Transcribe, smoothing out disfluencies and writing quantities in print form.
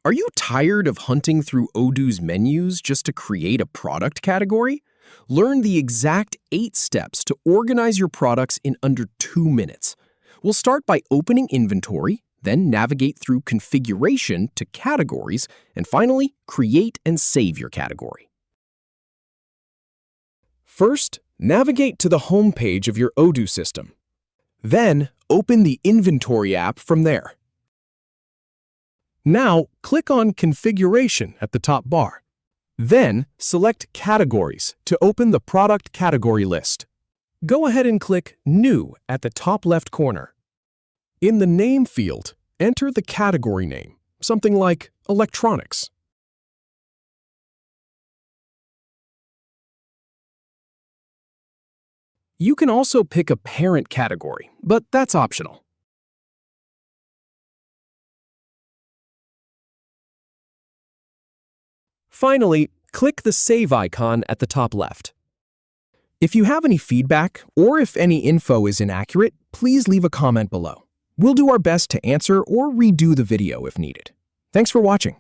Are you tired of hunting through Odoo's menus just to create a product category? Learn the exact 8 steps to organize your products in under 2 minutes. We'll start by opening Inventory, then navigate through Configuration to Categories, and finally, create and save your category. First, navigate to the home page of your Odoo system. Then, open the Inventory app from there. Now, click on Configuration at the top bar. Then, select Categories to open the product category list. Go ahead and click New at the top left corner. In the Name field, enter the category name, something like Electronics. You can also pick a parent category, but that's optional. Finally, click the Save icon at the top left. If you have any feedback or if any info is inaccurate, please leave a comment below. We'll do our best to answer or redo the video if needed. Thanks for watching.